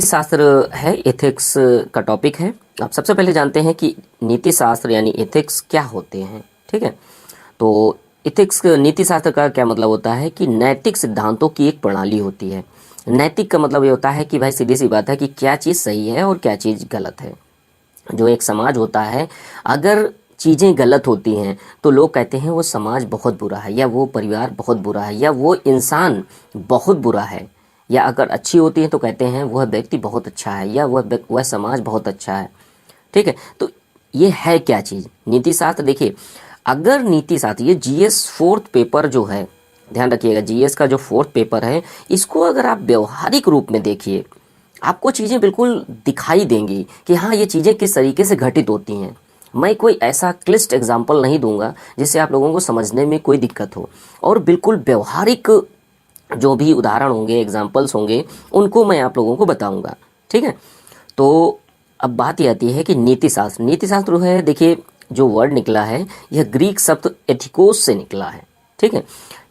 शास्त्र है, एथिक्स का टॉपिक है। आप सबसे पहले जानते हैं कि नीति शास्त्र यानी एथिक्स क्या होते हैं। ठीक है, तो एथिक्स नीति शास्त्र का क्या मतलब होता है कि नैतिक सिद्धांतों की एक प्रणाली होती है। नैतिक का मतलब ये होता है कि भाई सीधी सी बात है कि क्या चीज़ सही है और क्या चीज़ गलत है। जो एक समाज होता है, अगर चीज़ें गलत होती हैं तो लोग कहते हैं वो समाज बहुत बुरा है, या वो परिवार बहुत बुरा है, या वो इंसान बहुत बुरा है। या अगर अच्छी होती है तो कहते हैं वह व्यक्ति बहुत अच्छा है, या वह समाज बहुत अच्छा है। ठीक है, तो ये है क्या चीज़ नीति शास्त्र। देखिए, अगर नीति शास्त्र, ये जीएस फोर्थ पेपर जो है, ध्यान रखिएगा, जीएस का जो फोर्थ पेपर है, इसको अगर आप व्यवहारिक रूप में देखिए, आपको चीज़ें बिल्कुल दिखाई देंगी कि हाँ ये चीज़ें किस तरीके से घटित होती हैं। मैं कोई ऐसा क्लिष्ट एग्जाम्पल नहीं दूंगा जिससे आप लोगों को समझने में कोई दिक्कत हो, और बिल्कुल व्यवहारिक जो भी उदाहरण होंगे, एग्जाम्पल्स होंगे, उनको मैं आप लोगों को बताऊंगा। ठीक है, तो अब बात ये आती है कि नीति शास्त्र। नीति शास्त्र है, देखिए जो वर्ड निकला है यह ग्रीक शब्द एथिकोस से निकला है। ठीक है,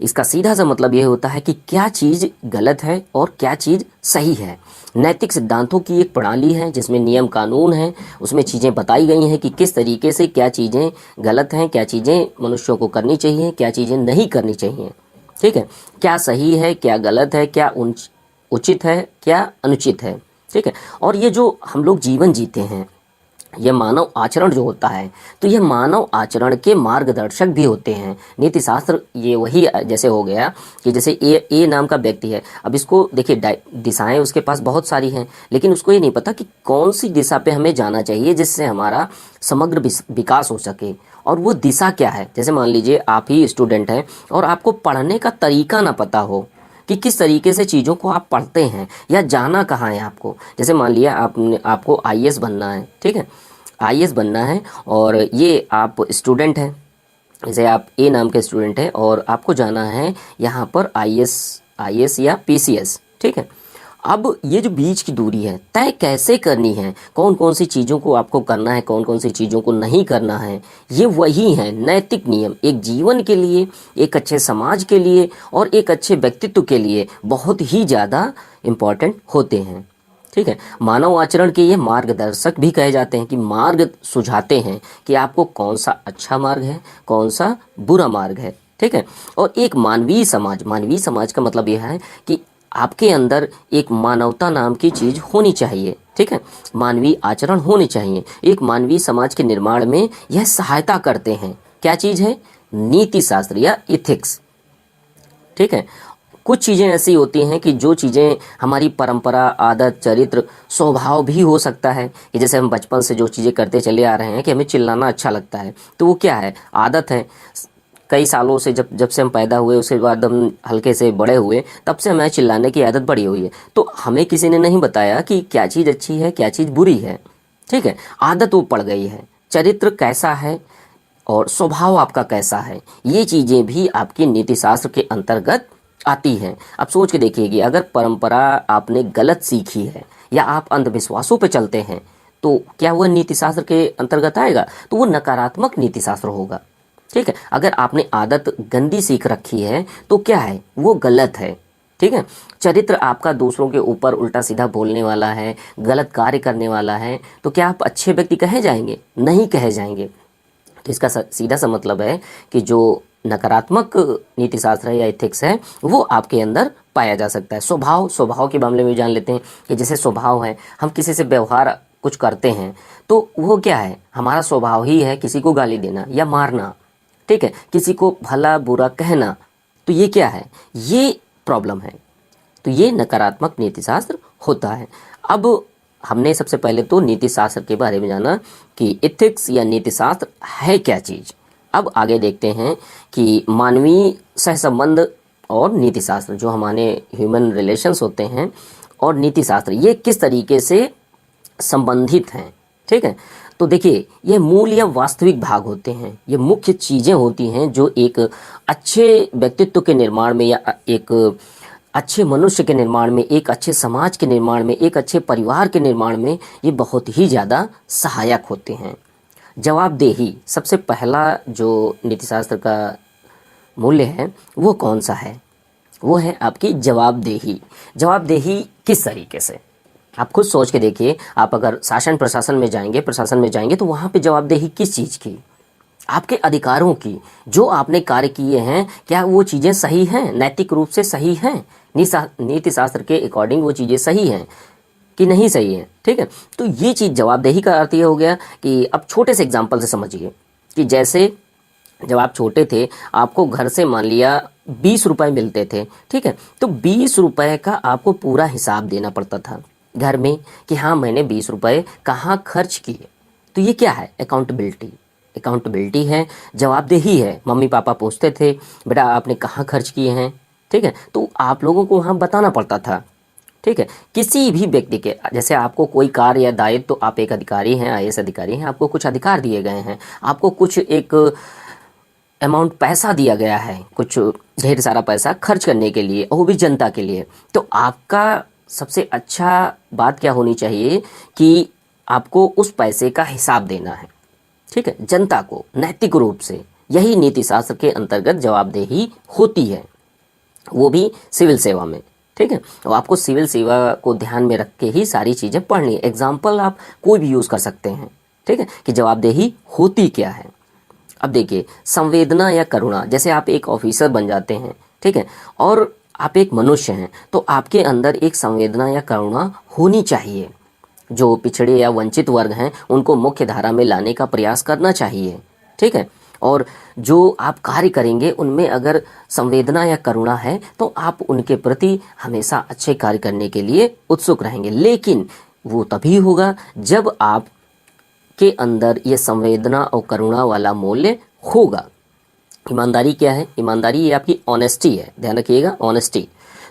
इसका सीधा सा मतलब ये होता है कि क्या चीज़ गलत है और क्या चीज़ सही है। नैतिक सिद्धांतों की एक प्रणाली है जिसमें नियम कानून हैं, उसमें चीज़ें बताई गई हैं कि किस तरीके से क्या चीज़ें गलत हैं, क्या चीज़ें मनुष्यों को करनी चाहिए, क्या चीज़ें नहीं करनी चाहिए। ठीक है, क्या सही है, क्या गलत है, क्या उचित है, क्या अनुचित है। ठीक है, और ये जो हम लोग जीवन जीते हैं, यह मानव आचरण जो होता है, तो यह मानव आचरण के मार्गदर्शक भी होते हैं। नीति शास्त्र ये वही जैसे हो गया कि जैसे ए नाम का व्यक्ति है, अब इसको देखिए दिशाएं उसके पास बहुत सारी हैं, लेकिन उसको ये नहीं पता कि कौन सी दिशा पे हमें जाना चाहिए जिससे हमारा समग्र विकास हो सके। और वो दिशा क्या है, जैसे मान लीजिए आप ही स्टूडेंट हैं और आपको पढ़ने का तरीका ना पता हो कि किस तरीके से चीज़ों को आप पढ़ते हैं या जाना कहाँ है आपको। जैसे मान लिया आपको आईएएस बनना है। ठीक है, आईएएस बनना है और ये आप स्टूडेंट हैं, जैसे आप ए नाम के स्टूडेंट हैं और आपको जाना है यहाँ पर आईएएस या पीसीएस। ठीक है, अब ये जो बीच की दूरी है तय कैसे करनी है, कौन कौन सी चीज़ों को आपको करना है, कौन कौन सी चीज़ों को नहीं करना है, ये वही है नैतिक नियम। एक जीवन के लिए, एक अच्छे समाज के लिए और एक अच्छे व्यक्तित्व के लिए बहुत ही ज़्यादा इम्पॉर्टेंट होते हैं। ठीक है, मानव आचरण के ये मार्गदर्शक भी कहे जाते हैं कि मार्ग सुझाते हैं कि आपको कौन सा अच्छा मार्ग है, कौन सा बुरा मार्ग है। ठीक है, और एक मानवीय समाज का मतलब यह है कि आपके अंदर एक मानवता नाम की चीज़ होनी चाहिए। ठीक है, मानवीय आचरण होने चाहिए। एक मानवीय समाज के निर्माण में यह सहायता करते हैं। क्या चीज़ है? नीति शास्त्र या इथिक्स। ठीक है, कुछ चीज़ें ऐसी होती हैं कि जो चीज़ें हमारी परंपरा, आदत, चरित्र, स्वभाव भी हो सकता है कि जैसे हम बचपन से जो चीज़ें करते चले आ रहे हैं कि हमें चिल्लाना अच्छा लगता है, तो वो क्या है? आदत है। कई सालों से जब से हम पैदा हुए, उसके बाद हम हल्के से बड़े हुए, तब से हमें चिल्लाने की आदत बड़ी हुई है। तो हमें किसी ने नहीं बताया कि क्या चीज़ अच्छी है, क्या चीज़ बुरी है। ठीक है, आदत वो पड़ गई है। चरित्र कैसा है और स्वभाव आपका कैसा है, ये चीज़ें भी आपकी नीति शास्त्र के अंतर्गत आती हैं। अब सोच के देखिए कि अगर परंपरा आपने गलत सीखी है या आप अंधविश्वासों पे चलते हैं, तो क्या वह नीति शास्त्र के अंतर्गत आएगा? तो वो नकारात्मक नीति शास्त्र होगा। ठीक है, अगर आपने आदत गंदी सीख रखी है तो क्या है? वो गलत है। ठीक है, चरित्र आपका दूसरों के ऊपर उल्टा सीधा बोलने वाला है, गलत कार्य करने वाला है, तो क्या आप अच्छे व्यक्ति कहे जाएंगे? नहीं कहे जाएंगे। तो इसका सीधा सा मतलब है कि जो नकारात्मक नीति शास्त्र है या एथिक्स है, वो आपके अंदर पाया जा सकता है। स्वभाव के मामले में जान लेते हैं कि जैसे स्वभाव है, हम किसी से व्यवहार कुछ करते हैं तो वो क्या है? हमारा स्वभाव ही है किसी को गाली देना या मारना। ठीक है, किसी को भला बुरा कहना, तो ये क्या है? ये प्रॉब्लम है। तो ये नकारात्मक नीति शास्त्र होता है। अब हमने सबसे पहले तो नीति शास्त्र के बारे में जाना कि एथिक्स या नीति शास्त्र है क्या चीज़। अब आगे देखते हैं कि मानवीय सहसंबंध और नीति शास्त्र, जो हमारे ह्यूमन रिलेशंस होते हैं, और नीति शास्त्र ये किस तरीके से संबंधित हैं। ठीक है, तो देखिए ये मूल या वास्तविक भाग होते हैं, ये मुख्य चीज़ें होती हैं जो एक अच्छे व्यक्तित्व के निर्माण में या एक अच्छे मनुष्य के निर्माण में, एक अच्छे समाज के निर्माण में, एक अच्छे परिवार के निर्माण में ये बहुत ही ज़्यादा सहायक होते हैं। जवाबदेही सबसे पहला जो नीतिशास्त्र का मूल्य है वो कौन सा है? वो है आपकी जवाबदेही। जवाबदेही किस तरीके से? आप खुद सोच के देखिए, आप अगर शासन प्रशासन में जाएंगे तो वहाँ पे जवाबदेही किस चीज़ की? आपके अधिकारों की। जो आपने कार्य किए हैं क्या वो चीज़ें सही हैं, नैतिक रूप से सही हैं, नीति शास्त्र के अकॉर्डिंग वो चीज़ें सही हैं कि नहीं सही है? ठीक है, तो ये चीज़ जवाबदेही का अर्थ ये हो गया कि अब छोटे से एग्जाम्पल से समझिए कि जैसे जब आप छोटे थे आपको घर से मान लिया 20 रुपए मिलते थे, ठीक है, तो 20 रुपए का आपको पूरा हिसाब देना पड़ता था घर में कि हाँ मैंने 20 रुपए कहाँ खर्च किए। तो ये क्या है? अकाउंटेबिलिटी है, जवाबदेही है। मम्मी पापा पूछते थे बेटा आपने कहाँ खर्च किए हैं, ठीक है, तो आप लोगों को वहाँ बताना पड़ता था। ठीक है, किसी भी व्यक्ति के, जैसे आपको कोई कार्य या दायित्व, तो आप एक अधिकारी हैं, आईएएस अधिकारी हैं, आपको कुछ अधिकार दिए गए हैं, आपको कुछ एक अमाउंट पैसा दिया गया है, कुछ ढेर सारा पैसा खर्च करने के लिए, और वो भी जनता के लिए। तो आपका सबसे अच्छा बात क्या होनी चाहिए कि आपको उस पैसे का हिसाब देना है, ठीक है, जनता को नैतिक रूप से। यही नीति शास्त्र के अंतर्गत जवाबदेही होती है, वो भी सिविल सेवा में। ठीक है, और आपको सिविल सेवा को ध्यान में रख के ही सारी चीज़ें पढ़नी है। एग्जाम्पल आप कोई भी यूज़ कर सकते हैं, ठीक है, कि जवाबदेही होती क्या है। अब देखिए, संवेदना या करुणा, जैसे आप एक ऑफिसर बन जाते हैं, ठीक है, और आप एक मनुष्य हैं, तो आपके अंदर एक संवेदना या करुणा होनी चाहिए। जो पिछड़े या वंचित वर्ग हैं उनको मुख्य धारा में लाने का प्रयास करना चाहिए, ठीक है, और जो आप कार्य करेंगे उनमें अगर संवेदना या करुणा है तो आप उनके प्रति हमेशा अच्छे कार्य करने के लिए उत्सुक रहेंगे। लेकिन वो तभी होगा जब आप के अंदर ये संवेदना और करुणा वाला मूल्य होगा। ईमानदारी क्या है? ईमानदारी ये आपकी ऑनेस्टी है, ध्यान रखिएगा, ऑनेस्टी।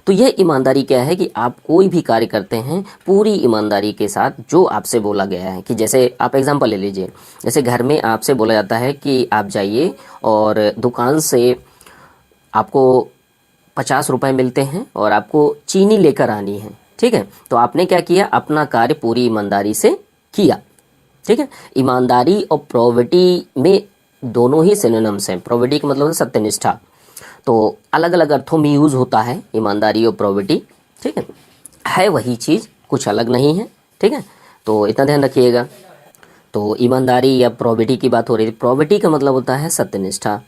तो यह ईमानदारी क्या है कि आप कोई भी कार्य करते हैं पूरी ईमानदारी के साथ, जो आपसे बोला गया है। कि जैसे आप एग्जांपल ले लीजिए, जैसे घर में आपसे बोला जाता है कि आप जाइए और दुकान से आपको 50 रुपए मिलते हैं और आपको चीनी लेकर आनी है, ठीक है, तो आपने क्या किया? अपना कार्य पूरी ईमानदारी से किया, ठीक है। ईमानदारी और प्रोबिटी में दोनों ही सिनोनिम्स हैं। प्रोबिटी का मतलब है सत्यनिष्ठा, तो अलग अलग अर्थों में यूज़ होता है ईमानदारी और प्रोबिटी, ठीक है वही चीज़, कुछ अलग नहीं है, ठीक है, तो इतना ध्यान रखिएगा। तो ईमानदारी या प्रोबिटी की बात हो रही थी। प्रोबिटी का मतलब होता है सत्यनिष्ठा,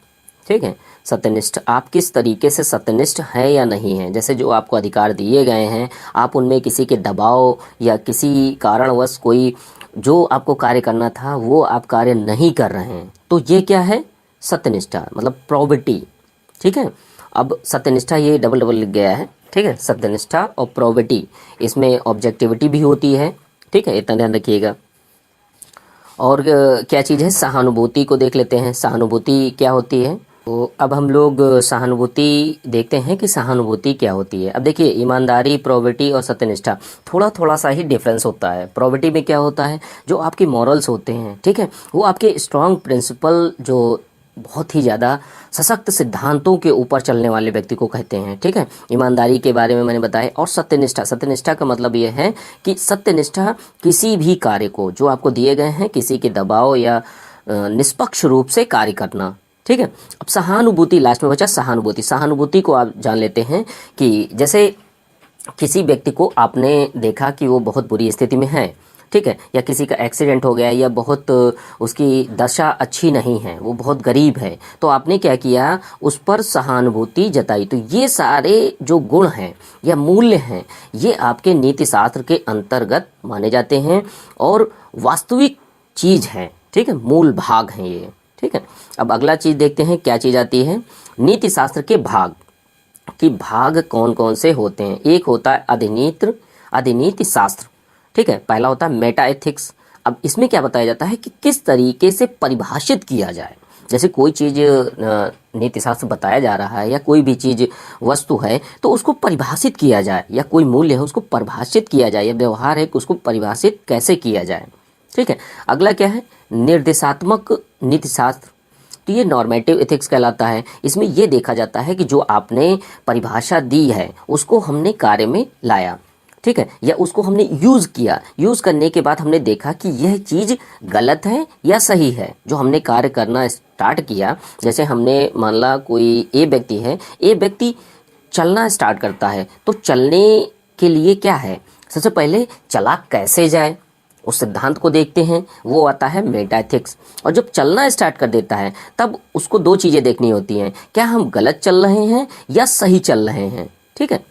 ठीक है, सत्यनिष्ठ। आप किस तरीके से सत्यनिष्ठ हैं या नहीं हैं। जैसे जो आपको अधिकार दिए गए हैं, आप उनमें किसी के दबाव या किसी कारणवश कोई जो आपको कार्य करना था वो आप कार्य नहीं कर रहे हैं, तो ये क्या है? सत्यनिष्ठा, मतलब प्रोबिटी, ठीक है। अब सत्यनिष्ठा ये डबल डबल लिख गया है, ठीक है, सत्यनिष्ठा और प्रोबिटी, इसमें ऑब्जेक्टिविटी भी होती है, ठीक है, इतना ध्यान रखिएगा। और क्या चीज़ है? सहानुभूति को देख लेते हैं। सहानुभूति क्या होती है? तो अब हम लोग सहानुभूति देखते हैं कि सहानुभूति क्या होती है। अब देखिए, ईमानदारी, प्रोबिटी और सत्यनिष्ठा थोड़ा थोड़ा सा ही डिफरेंस होता है। प्रोबिटी में क्या होता है? जो आपके मॉरल्स होते हैं, ठीक है, वो आपके स्ट्रॉन्ग प्रिंसिपल, जो बहुत ही ज़्यादा सशक्त सिद्धांतों के ऊपर चलने वाले व्यक्ति को कहते हैं, ठीक है। ईमानदारी के बारे में मैंने बताया। और सत्यनिष्ठा, सत्यनिष्ठा का मतलब ये है कि सत्यनिष्ठा किसी भी कार्य को जो आपको दिए गए हैं, किसी के दबाव या निष्पक्ष रूप से कार्य करना, ठीक है। अब सहानुभूति लास्ट में बचा। सहानुभूति, सहानुभूति को आप जान लेते हैं कि जैसे किसी व्यक्ति को आपने देखा कि वो बहुत बुरी स्थिति में है, ठीक है, या किसी का एक्सीडेंट हो गया या बहुत उसकी दशा अच्छी नहीं है, वो बहुत गरीब है, तो आपने क्या किया? उस पर सहानुभूति जताई। तो ये सारे जो गुण हैं या मूल्य हैं, ये आपके नीति शास्त्र के अंतर्गत माने जाते हैं और वास्तविक चीज़ है, ठीक है, मूल भाग हैं ये, ठीक है। अब अगला चीज़ देखते हैं, क्या चीज़ आती है? नीति शास्त्र के भाग, कि भाग कौन कौन से होते हैं। एक होता है अधिनीति शास्त्र, ठीक है, पहला होता है मेटा एथिक्स। अब इसमें क्या बताया जाता है कि किस तरीके से परिभाषित किया जाए। जैसे कोई चीज़ नीति शास्त्र बताया जा रहा है या कोई भी चीज़ वस्तु है तो उसको परिभाषित किया जाए, या कोई मूल्य है उसको परिभाषित किया जाए, या व्यवहार है उसको परिभाषित कैसे किया जाए, ठीक है। अगला क्या है? निर्देशात्मक नीति शास्त्र, तो ये नॉर्मेटिव एथिक्स कहलाता है। इसमें ये देखा जाता है कि जो आपने परिभाषा दी है उसको हमने कार्य में लाया, ठीक है, या उसको हमने यूज़ किया। यूज़ करने के बाद हमने देखा कि यह चीज़ गलत है या सही है। जो हमने कार्य करना स्टार्ट किया, जैसे हमने मान ला कोई ए व्यक्ति है, ए व्यक्ति चलना स्टार्ट करता है, तो चलने के लिए क्या है? सबसे पहले चला कैसे जाए उस सिद्धांत को देखते हैं, वो आता है मेटा एथिक्स। और जब चलना स्टार्ट कर देता है तब उसको दो चीज़ें देखनी होती हैं, क्या हम गलत चल रहे हैं या सही चल रहे हैं। ठीक है,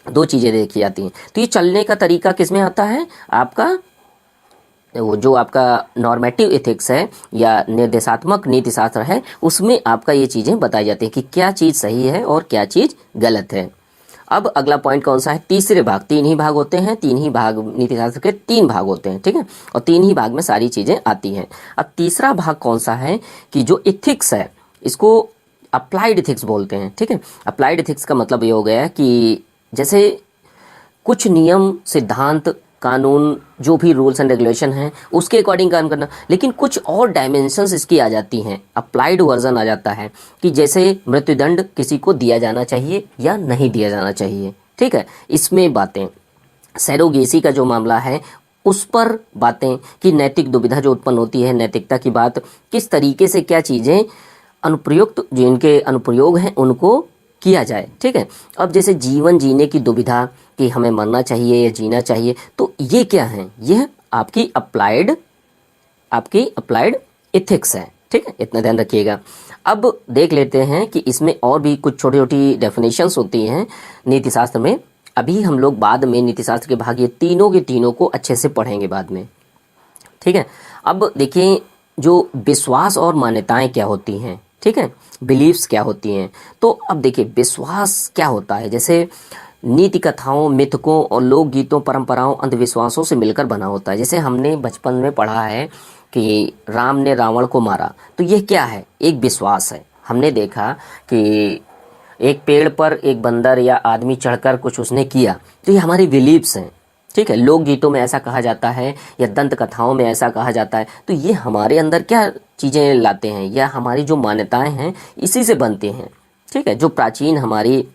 दो चीज़ें देखी जाती हैं। तो ये चलने का तरीका किस में आता है, आपका वो जो आपका नॉर्मेटिव एथिक्स है या निर्देशात्मक नीति शास्त्र है, उसमें आपका ये चीज़ें बताई जाती हैं कि क्या चीज़ सही है और क्या चीज़ गलत है। अब अगला पॉइंट कौन सा है, तीसरे भाग, तीन ही भाग होते हैं, तीन ही भाग नीति शास्त्र के तीन भाग होते हैं। ठीक है, और तीन ही भाग में सारी चीज़ें आती हैं। अब तीसरा भाग कौन सा है कि जो इथिक्स है इसको अप्लाइड इथिक्स बोलते हैं। ठीक है, अप्लाइड इथिक्स का मतलब ये हो गया कि जैसे कुछ नियम सिद्धांत कानून जो भी रूल्स एंड रेगुलेशन हैं उसके अकॉर्डिंग काम करना, लेकिन कुछ और डायमेंशंस इसकी आ जाती हैं, अप्लाइड वर्जन आ जाता है कि जैसे मृत्युदंड किसी को दिया जाना चाहिए या नहीं दिया जाना चाहिए। ठीक है, इसमें बातें, सैरोगेसी का जो मामला है उस पर बातें कि नैतिक दुविधा जो उत्पन्न होती है, नैतिकता की बात, किस तरीके से क्या चीज़ें अनुप्रयुक्त, जो इनके अनुप्रयोग हैं उनको किया जाए। ठीक है, अब जैसे जीवन जीने की दुविधा कि हमें मरना चाहिए या जीना चाहिए, तो ये क्या है, यह आपकी अप्लाइड एथिक्स है। ठीक है, इतना ध्यान रखिएगा। अब देख लेते हैं कि इसमें और भी कुछ छोटी छोटी डेफिनेशंस होती हैं नीति शास्त्र में। अभी हम लोग बाद में नीति शास्त्र के भाग ये तीनों के तीनों को अच्छे से पढ़ेंगे बाद में। ठीक है, अब देखिए जो विश्वास और मान्यताएं क्या होती हैं। ठीक है, बिलीव्स क्या होती हैं। तो अब देखिए विश्वास क्या होता है, जैसे नीति कथाओं, मिथकों और लोकगीतों, परंपराओं, अंधविश्वासों से मिलकर बना होता है। जैसे हमने बचपन में पढ़ा है कि राम ने रावण को मारा, तो यह क्या है, एक विश्वास है। हमने देखा कि एक पेड़ पर एक बंदर या आदमी चढ़कर कुछ उसने किया, तो ये हमारी बिलीव्स हैं। ठीक है, लोकगीतों में ऐसा कहा जाता है या दंत कथाओं में ऐसा कहा जाता है, तो ये हमारे अंदर क्या चीज़ें लाते हैं या हमारी जो मान्यताएं हैं इसी से बनती हैं। ठीक है, जो प्राचीन हमारी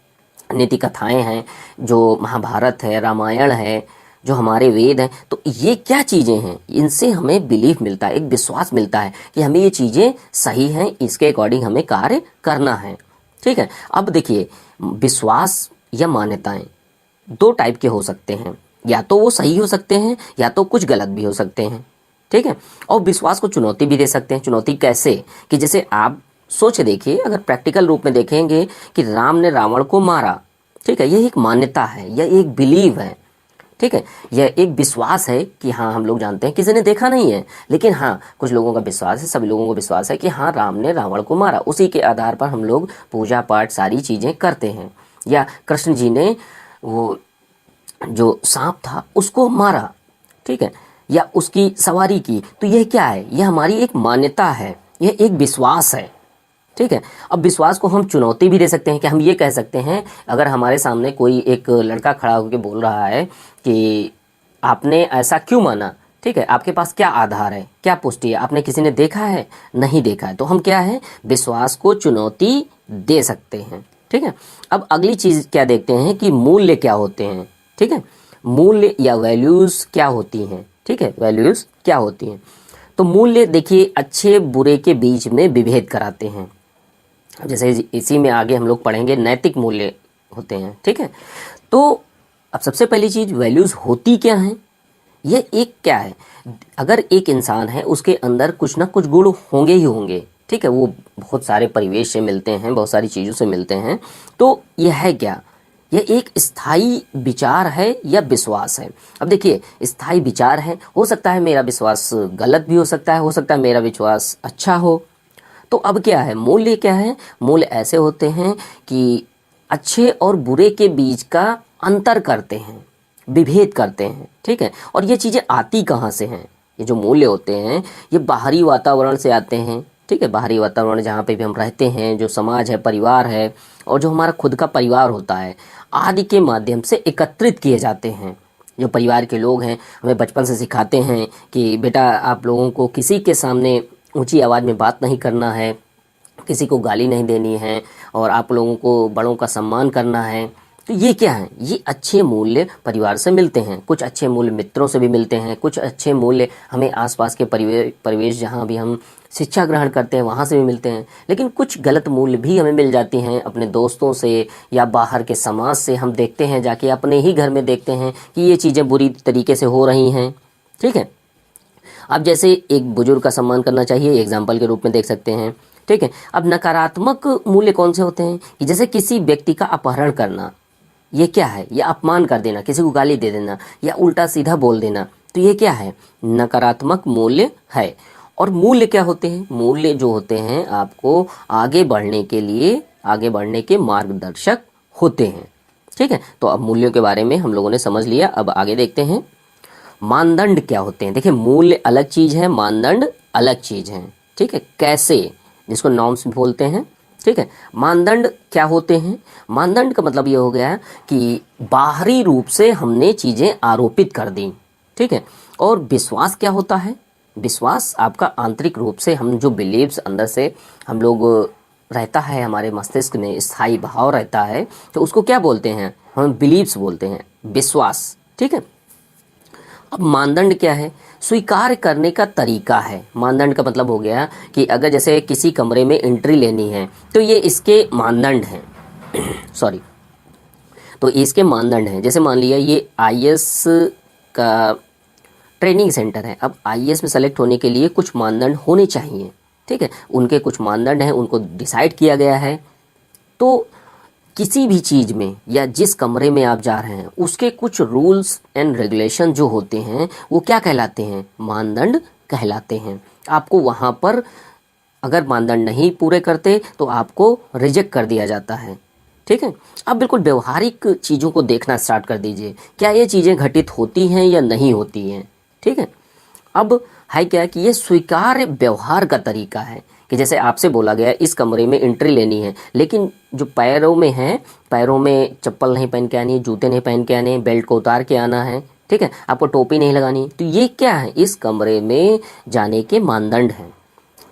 नीति कथाएं हैं, जो महाभारत है, रामायण है, जो हमारे वेद हैं, तो ये क्या चीज़ें हैं, इनसे हमें बिलीफ मिलता है, एक विश्वास मिलता है कि हमें ये चीज़ें सही हैं, इसके अकॉर्डिंग हमें कार्य करना है। ठीक है, अब देखिए विश्वास या मान्यताएं दो टाइप के हो सकते हैं, या तो वो सही हो सकते हैं या तो कुछ गलत भी हो सकते हैं। ठीक है, और विश्वास को चुनौती भी दे सकते हैं। चुनौती कैसे, कि जैसे आप सोच देखिए, अगर प्रैक्टिकल रूप में देखेंगे कि राम ने रावण को मारा, ठीक है, यह एक मान्यता है, यह एक बिलीव है। ठीक है, यह एक विश्वास है कि हाँ, हम लोग जानते हैं, किसी ने देखा नहीं है, लेकिन हाँ कुछ लोगों का विश्वास है, सभी लोगों को विश्वास है कि हाँ राम ने रावण को मारा। उसी के आधार पर हम लोग पूजा पाठ सारी चीज़ें करते हैं। या कृष्ण जी ने वो जो सांप था उसको मारा, ठीक है, या उसकी सवारी की, तो यह क्या है, यह हमारी एक मान्यता है, यह एक विश्वास है। ठीक है, अब विश्वास को हम चुनौती भी दे सकते हैं कि हम ये कह सकते हैं, अगर हमारे सामने कोई एक लड़का खड़ा होकर बोल रहा है कि आपने ऐसा क्यों माना, ठीक है, आपके पास क्या आधार है, क्या पुष्टि है, आपने किसी ने देखा है, नहीं देखा है, तो हम क्या है, विश्वास को चुनौती दे सकते हैं। ठीक है, अब अगली चीज़ क्या देखते हैं कि मूल्य क्या होते हैं। ठीक है, मूल्य या वैल्यूज़ क्या होती हैं। ठीक है, वैल्यूज़ क्या होती हैं, तो मूल्य देखिए अच्छे बुरे के बीच में विभेद कराते हैं। जैसे इसी में आगे हम लोग पढ़ेंगे नैतिक मूल्य होते हैं। ठीक है, तो अब सबसे पहली चीज़ वैल्यूज़ होती क्या हैं, ये एक क्या है, अगर एक इंसान है उसके अंदर कुछ ना कुछ गुण होंगे ही होंगे। ठीक है, वो बहुत सारे परिवेश से मिलते हैं, बहुत सारी चीज़ों से मिलते हैं, तो यह है क्या, यह एक स्थायी विचार है या विश्वास है। अब देखिए स्थायी विचार है, हो सकता है मेरा विश्वास गलत भी हो सकता है मेरा विश्वास अच्छा हो। तो अब क्या है, मूल्य क्या है, मूल्य ऐसे होते हैं कि अच्छे और बुरे के बीच का अंतर करते हैं, विभेद करते हैं। ठीक है, और ये चीज़ें आती कहाँ से हैं, ये जो मूल्य होते हैं ये बाहरी वातावरण से आते हैं। ठीक है, बाहरी वातावरण जहाँ पे भी हम रहते हैं, जो समाज है, परिवार है, और जो हमारा खुद का परिवार होता है आदि के माध्यम से एकत्रित किए जाते हैं। जो परिवार के लोग हैं हमें बचपन से सिखाते हैं कि बेटा आप लोगों को किसी के सामने ऊंची आवाज़ में बात नहीं करना है, किसी को गाली नहीं देनी है, और आप लोगों को बड़ों का सम्मान करना है। तो ये क्या है, ये अच्छे मूल्य परिवार से मिलते हैं, कुछ अच्छे मूल्य मित्रों से भी मिलते हैं, कुछ अच्छे मूल्य हमें आसपास के परिवेश जहाँ भी हम शिक्षा ग्रहण करते हैं वहाँ से भी मिलते हैं, लेकिन कुछ गलत मूल्य भी हमें मिल जाती हैं अपने दोस्तों से या बाहर के समाज से। हम देखते हैं जाके अपने ही घर में देखते हैं कि ये चीज़ें बुरी तरीके से हो रही हैं, ठीक है। अब जैसे एक बुजुर्ग का सम्मान करना चाहिए, एग्जाम्पल के रूप में देख सकते हैं, ठीक है। अब नकारात्मक मूल्य कौन से होते हैं कि जैसे किसी व्यक्ति का अपहरण करना, ये क्या है, या अपमान कर देना, किसी को गाली दे देना या उल्टा सीधा बोल देना, तो ये क्या है, नकारात्मक मूल्य है। और मूल्य क्या होते हैं, मूल्य जो होते हैं आपको आगे बढ़ने के लिए, आगे बढ़ने के मार्गदर्शक होते हैं, ठीक है। तो अब मूल्यों के बारे में हम लोगों ने समझ लिया। अब आगे देखते हैं मानदंड क्या होते हैं। देखिए मूल्य अलग चीज़ है, मानदंड अलग चीज़ है, ठीक है। कैसे, जिसको नॉर्म्स बोलते हैं, ठीक है। मानदंड क्या होते हैं, मानदंड का मतलब ये हो गया कि बाहरी रूप से हमने चीज़ें आरोपित कर दी, ठीक है। और विश्वास क्या होता है, विश्वास आपका आंतरिक रूप से हम जो बिलीव्स अंदर से हम लोग रहता है, हमारे मस्तिष्क में स्थायी भाव रहता है, तो उसको क्या बोलते हैं, हम बिलीव्स बोलते हैं, विश्वास, ठीक है। अब मानदंड क्या है, स्वीकार करने का तरीका है। मानदंड का मतलब हो गया कि अगर जैसे किसी कमरे में एंट्री लेनी है तो ये इसके मानदंड हैं सॉरी, तो इसके मानदंड हैं। जैसे मान लिया ये आईएएस का ट्रेनिंग सेंटर है, अब आईएएस में सेलेक्ट होने के लिए कुछ मानदंड होने चाहिए, ठीक है। उनके कुछ मानदंड हैं, उनको डिसाइड किया गया है। तो किसी भी चीज़ में या जिस कमरे में आप जा रहे हैं उसके कुछ रूल्स एंड रेगुलेशन जो होते हैं वो क्या कहलाते हैं, मानदंड कहलाते हैं। आपको वहाँ पर अगर मानदंड नहीं पूरे करते तो आपको रिजेक्ट कर दिया जाता है, ठीक है। अब बिल्कुल व्यवहारिक चीज़ों को देखना स्टार्ट कर दीजिए, क्या ये चीज़ें घटित होती हैं या नहीं होती हैं, ठीक है। अब है क्या कि ये स्वीकार्य व्यवहार का तरीका है कि जैसे आपसे बोला गया इस कमरे में एंट्री लेनी है, लेकिन जो पैरों में है, पैरों में चप्पल नहीं पहन के आनी है, जूते नहीं पहन के आने हैं, बेल्ट को उतार के आना है, ठीक है, आपको टोपी नहीं लगानी। तो ये क्या है, इस कमरे में जाने के मानदंड हैं।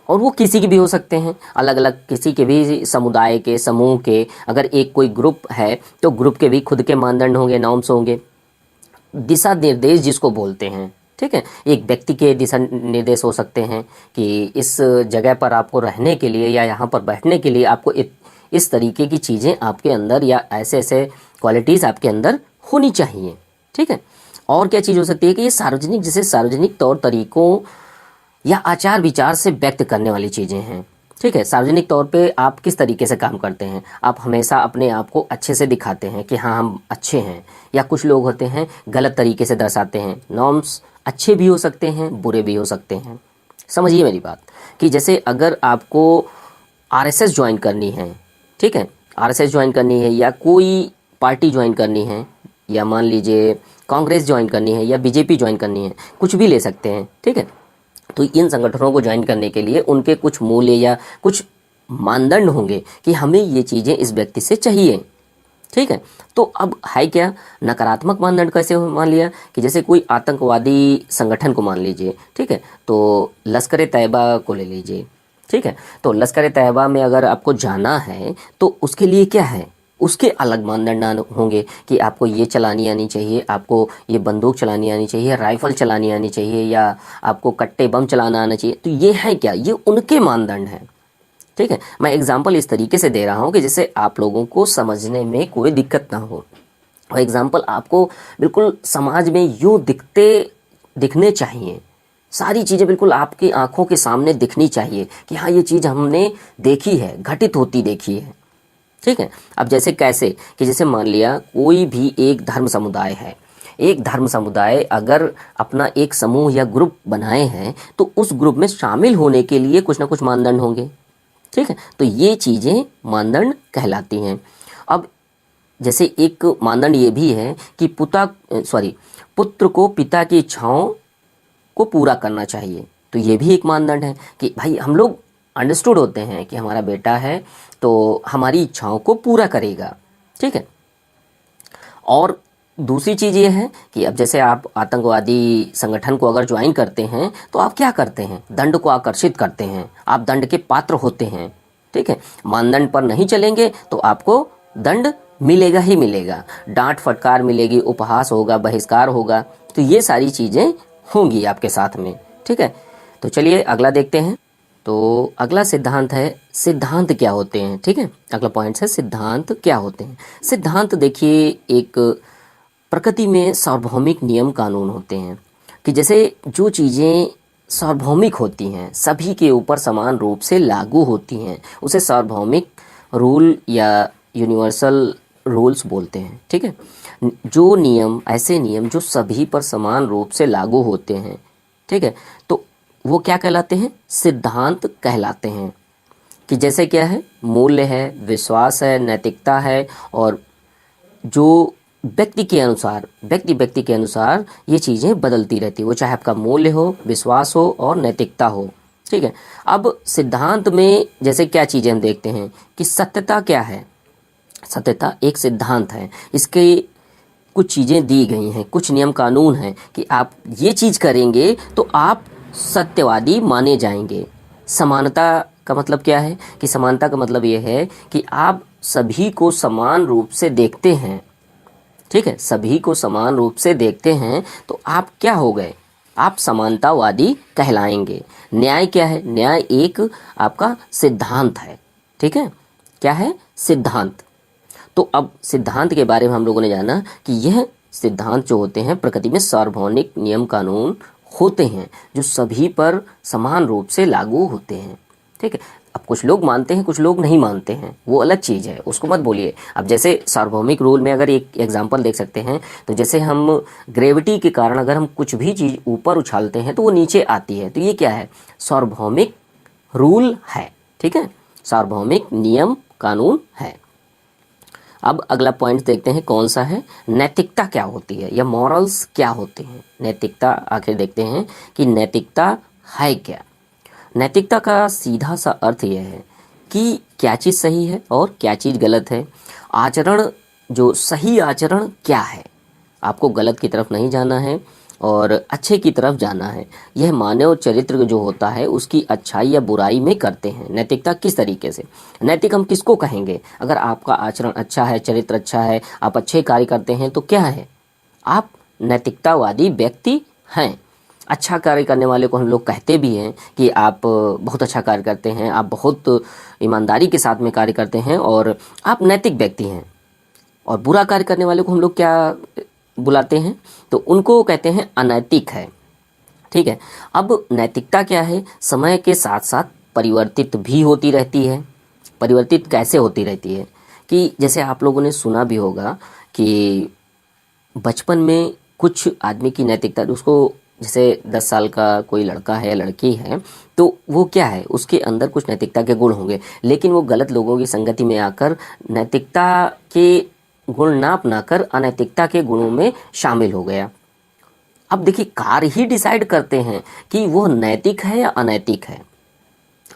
और वो किसी के भी हो सकते हैं, अलग अलग किसी के भी समुदाय के, समूह के। अगर एक कोई ग्रुप है तो ग्रुप के भी खुद के मानदंड होंगे, नॉर्म्स होंगे, दिशा निर्देश जिसको बोलते हैं, ठीक है। एक व्यक्ति के दिशा निर्देश हो सकते हैं कि इस जगह पर आपको रहने के लिए या यहाँ पर बैठने के लिए आपको इस तरीके की चीज़ें आपके अंदर या ऐसे ऐसे क्वालिटीज़ आपके अंदर होनी चाहिए, ठीक है। और क्या चीज़ हो सकती है कि ये सार्वजनिक, जैसे सार्वजनिक तौर तरीकों या आचार विचार से व्यक्त करने वाली चीज़ें हैं, ठीक है। सार्वजनिक तौर पे आप किस तरीके से काम करते हैं, आप हमेशा अपने आप को अच्छे से दिखाते हैं कि हाँ हम अच्छे हैं, या कुछ लोग होते हैं गलत तरीके से दर्शाते हैं। नॉर्म्स अच्छे भी हो सकते हैं, बुरे भी हो सकते हैं। समझिए मेरी बात कि जैसे अगर आपको आरएसएस ज्वाइन करनी है, ठीक है, आरएसएस ज्वाइन करनी है या कोई पार्टी ज्वाइन करनी है, या मान लीजिए कांग्रेस ज्वाइन करनी है या बीजेपी ज्वाइन करनी है, कुछ भी ले सकते हैं, ठीक है। तो इन संगठनों को ज्वाइन करने के लिए उनके कुछ मूल्य या कुछ मानदंड होंगे कि हमें ये चीज़ें इस व्यक्ति से चाहिए, ठीक है। तो अब है क्या, नकारात्मक मानदंड कैसे मान लिया कि जैसे कोई आतंकवादी संगठन को मान लीजिए, ठीक है, तो लश्कर तैयबा को ले लीजिए, ठीक है। तो लश्कर तैयबा में अगर आपको जाना है तो उसके लिए क्या है, उसके अलग मानदंड होंगे कि आपको ये चलानी आनी चाहिए, आपको ये बंदूक चलानी आनी चाहिए, राइफल चलानी आनी चाहिए, या आपको कट्टे बम चलाना आना चाहिए। तो ये है क्या, ये उनके मानदंड हैं, ठीक है। मैं एग्जाम्पल इस तरीके से दे रहा हूँ कि जैसे आप लोगों को समझने में कोई दिक्कत ना हो। और एग्जाम्पल आपको बिल्कुल समाज में यूँ दिखने चाहिए, सारी चीज़ें बिल्कुल आपकी आंखों के सामने दिखनी चाहिए कि हाँ ये चीज़ हमने देखी है, घटित होती देखी है, ठीक है। अब जैसे कैसे कि जैसे मान लिया कोई भी एक धर्म समुदाय है, एक धर्म समुदाय अगर अपना एक समूह या ग्रुप बनाए हैं तो उस ग्रुप में शामिल होने के लिए कुछ ना कुछ मानदंड होंगे, ठीक है। तो ये चीज़ें मानदंड कहलाती हैं। अब जैसे एक मानदंड ये भी है कि पुत्र को पिता की इच्छाओं को पूरा करना चाहिए। तो ये भी एक मानदंड है कि भाई हम लोग अंडरस्टूड होते हैं कि हमारा बेटा है तो हमारी इच्छाओं को पूरा करेगा, ठीक है। और दूसरी चीज़ ये है कि अब जैसे आप आतंकवादी संगठन को अगर ज्वाइन करते हैं तो आप क्या करते हैं, दंड को आकर्षित करते हैं, आप दंड के पात्र होते हैं, ठीक है। मानदंड पर नहीं चलेंगे तो आपको दंड मिलेगा ही मिलेगा, डांट फटकार मिलेगी, उपहास होगा, बहिष्कार होगा। तो ये सारी चीज़ें होंगी आपके साथ में, ठीक है। तो चलिए अगला देखते हैं। तो अगला सिद्धांत है, सिद्धांत क्या होते हैं। ठीक है, अगला पॉइंट है सिद्धांत क्या होते हैं। सिद्धांत देखिए एक प्रकृति में सार्वभौमिक नियम कानून होते हैं कि जैसे जो चीज़ें सार्वभौमिक होती हैं, सभी के ऊपर समान रूप से लागू होती हैं, उसे सार्वभौमिक रूल या यूनिवर्सल रूल्स बोलते हैं। ठीक है, जो नियम, ऐसे नियम जो सभी पर समान रूप से लागू होते हैं, ठीक है, तो वो क्या कहलाते हैं, सिद्धांत कहलाते हैं। कि जैसे क्या है, मूल्य है, विश्वास है, नैतिकता है, और जो व्यक्ति व्यक्ति के अनुसार ये चीज़ें बदलती रहती है, वो चाहे आपका मूल्य हो, विश्वास हो और नैतिकता हो। ठीक है, अब सिद्धांत में जैसे क्या चीज़ें हम देखते हैं कि सत्यता क्या है। सत्यता एक सिद्धांत है, इसके कुछ चीज़ें दी गई हैं, कुछ नियम कानून हैं कि आप ये चीज़ करेंगे तो आप सत्यवादी माने जाएंगे। समानता का मतलब क्या है कि समानता का मतलब ये है कि आप सभी को समान रूप से देखते हैं। ठीक है, सभी को समान रूप से देखते हैं तो आप क्या हो गए, आप समानतावादी कहलाएंगे। न्याय क्या है, न्याय एक आपका सिद्धांत है। ठीक है, क्या है, सिद्धांत। तो अब सिद्धांत के बारे में हम लोगों ने जाना कि यह सिद्धांत जो होते हैं प्रकृति में सार्वभौमिक नियम कानून होते हैं जो सभी पर समान रूप से लागू होते हैं। ठीक है, अब कुछ लोग मानते हैं, कुछ लोग नहीं मानते हैं, वो अलग चीज़ है, उसको मत बोलिए। अब जैसे सार्वभौमिक रूल में अगर एक एग्जांपल देख सकते हैं, तो जैसे हम ग्रेविटी के कारण अगर हम कुछ भी चीज़ ऊपर उछालते हैं तो वो नीचे आती है, तो ये क्या है, सार्वभौमिक रूल है। ठीक है, सार्वभौमिक नियम कानून है। अब अगला पॉइंट देखते हैं कौन सा है, नैतिकता क्या होती है या मॉरल्स क्या होते हैं। नैतिकता आखिर देखते हैं कि नैतिकता है क्या। नैतिकता का सीधा सा अर्थ यह है कि क्या चीज़ सही है और क्या चीज़ गलत है। आचरण, जो सही आचरण क्या है, आपको गलत की तरफ नहीं जाना है और अच्छे की तरफ जाना है। यह मानव चरित्र जो होता है उसकी अच्छाई या बुराई में करते हैं। नैतिकता किस तरीके से, नैतिक हम किसको कहेंगे, अगर आपका आचरण अच्छा है, चरित्र अच्छा है, आप अच्छे कार्य करते हैं तो क्या है, आप नैतिकतावादी व्यक्ति हैं। अच्छा कार्य करने वाले को हम लोग कहते भी हैं कि आप बहुत अच्छा कार्य करते हैं, आप बहुत ईमानदारी के साथ में कार्य करते हैं और आप नैतिक व्यक्ति हैं। और बुरा कार्य करने वाले को हम लोग क्या बुलाते हैं, तो उनको कहते हैं अनैतिक है। ठीक है, अब नैतिकता क्या है, समय के साथ साथ परिवर्तित भी होती रहती है। परिवर्तित कैसे होती रहती है कि जैसे आप लोगों ने सुना भी होगा कि बचपन में कुछ आदमी की नैतिकता, उसको जैसे 10 साल का कोई लड़का है या लड़की है तो वो क्या है, उसके अंदर कुछ नैतिकता के गुण होंगे, लेकिन वो गलत लोगों की संगति में आकर नैतिकता के गुण ना अपनाकर अनैतिकता के गुणों में शामिल हो गया। अब देखिए, कार्य ही डिसाइड करते हैं कि वो नैतिक है या अनैतिक है।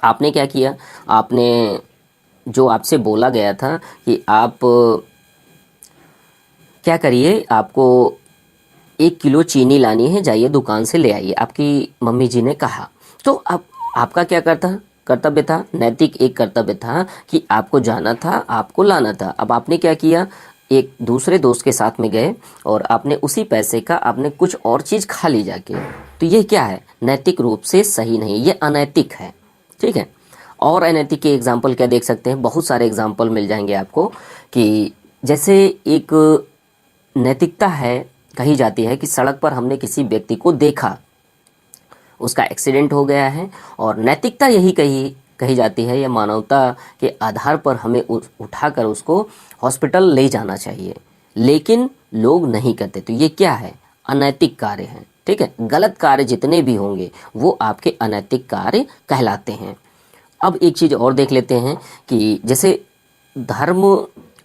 आपने क्या किया, आपने जो आपसे बोला गया था कि आप क्या करिए, आपको 1 किलो चीनी लानी है, जाइए दुकान से ले आइए, आपकी मम्मी जी ने कहा। तो अब आपका क्या कर्तव्य था, नैतिक एक कर्तव्य था कि आपको जाना था, आपको लाना था। अब आपने क्या किया, एक दूसरे दोस्त के साथ में गए और आपने उसी पैसे का आपने कुछ और चीज़ खा ली जाके, तो ये क्या है, नैतिक रूप से सही नहीं, ये अनैतिक है। ठीक है, और अनैतिक के एग्जाम्पल क्या देख सकते हैं, बहुत सारे एग्जाम्पल मिल जाएंगे आपको कि जैसे एक नैतिकता है, कही जाती है कि सड़क पर हमने किसी व्यक्ति को देखा, उसका एक्सीडेंट हो गया है, और नैतिकता यही कही जाती है या मानवता के आधार पर हमें उठाकर उसको हॉस्पिटल ले जाना चाहिए, लेकिन लोग नहीं करते, तो ये क्या है, अनैतिक कार्य है। ठीक है, गलत कार्य जितने भी होंगे वो आपके अनैतिक कार्य कहलाते हैं। अब एक चीज़ और देख लेते हैं कि जैसे धर्म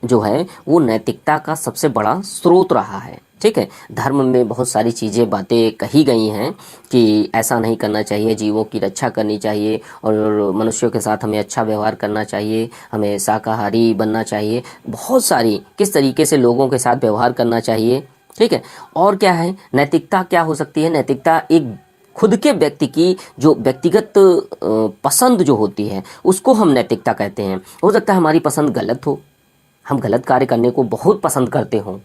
जो है वो नैतिकता का सबसे बड़ा स्रोत रहा है। ठीक है, धर्म में बहुत सारी चीज़ें, बातें कही गई हैं कि ऐसा नहीं करना चाहिए, जीवों की रक्षा करनी चाहिए और मनुष्यों के साथ हमें अच्छा व्यवहार करना चाहिए, हमें शाकाहारी बनना चाहिए, बहुत सारी किस तरीके से लोगों के साथ व्यवहार करना चाहिए। ठीक है, और क्या है, नैतिकता क्या हो सकती है, नैतिकता एक खुद के व्यक्ति की जो व्यक्तिगत पसंद जो होती है उसको हम नैतिकता कहते हैं। हो सकता है हमारी पसंद गलत हो, हम गलत कार्य करने को बहुत पसंद करते हों,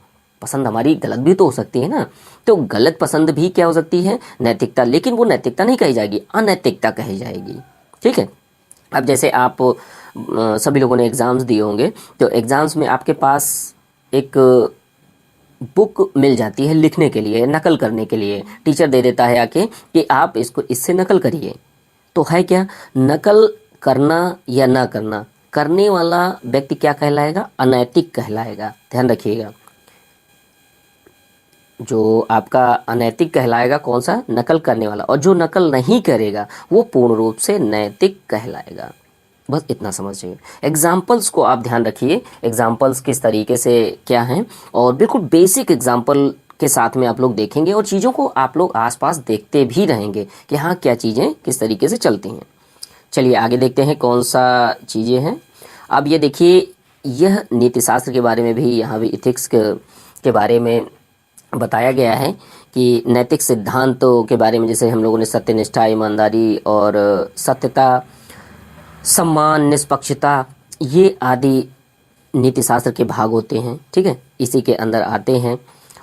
पसंद हमारी गलत भी तो हो सकती है ना, तो गलत पसंद भी क्या हो सकती है, नैतिकता, लेकिन वो नैतिकता नहीं कही जाएगी, अनैतिकता कही जाएगी। ठीक है। अब जैसे आप सभी लोगों ने एग्ज़ाम्स दिए होंगे, तो एग्ज़ाम्स में आपके पास एक बुक मिल जाती है लिखने के लिए, नकल करने के लिए। टीचर दे देता है आके कि आप इसको इससे नकल करिए। तो है क्या, नकल करना या ना करना, करने वाला व्यक्ति क्या कहलाएगा, अनैतिक कहलाएगा। ध्यान रखिएगा, जो आपका अनैतिक कहलाएगा कौन सा, नकल करने वाला, और जो नकल नहीं करेगा वो पूर्ण रूप से नैतिक कहलाएगा। बस इतना समझिए। एग्जाम्पल्स को आप ध्यान रखिए, एग्जाम्पल्स किस तरीके से क्या हैं, और बिल्कुल बेसिक एग्जाम्पल के साथ में आप लोग देखेंगे और चीज़ों को आप लोग आसपास देखते भी रहेंगे कि हाँ क्या चीज़ें किस तरीके से चलती हैं। चलिए आगे देखते हैं कौन सा चीज़ें हैं। अब ये देखिए, यह नीति शास्त्र के बारे में भी, यहाँ भी इथिक्स के बारे में बताया गया है कि नैतिक सिद्धांतों के बारे में, जैसे हम लोगों ने सत्यनिष्ठा, ईमानदारी और सत्यता, सम्मान, निष्पक्षता, ये आदि नीति शास्त्र के भाग होते हैं। ठीक है, इसी के अंदर आते हैं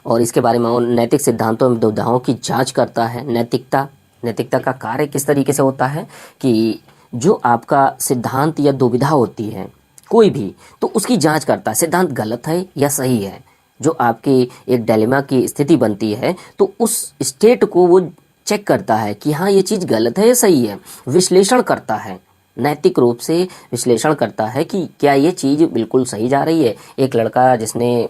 और इसके बारे में वो नैतिक सिद्धांतों में दुविधाओं की जांच करता है। नैतिकता का कार्य किस तरीके से होता है कि जो आपका सिद्धांत या दुविधा होती है कोई भी, तो उसकी जांच करता है, सिद्धांत गलत है या सही है। जो आपकी एक डिलेमा की स्थिति बनती है तो उस स्टेट को वो चेक करता है कि हाँ ये चीज़ गलत है या सही है, विश्लेषण करता है, नैतिक रूप से विश्लेषण करता है कि क्या ये चीज़ बिल्कुल सही जा रही है। एक लड़का जिसने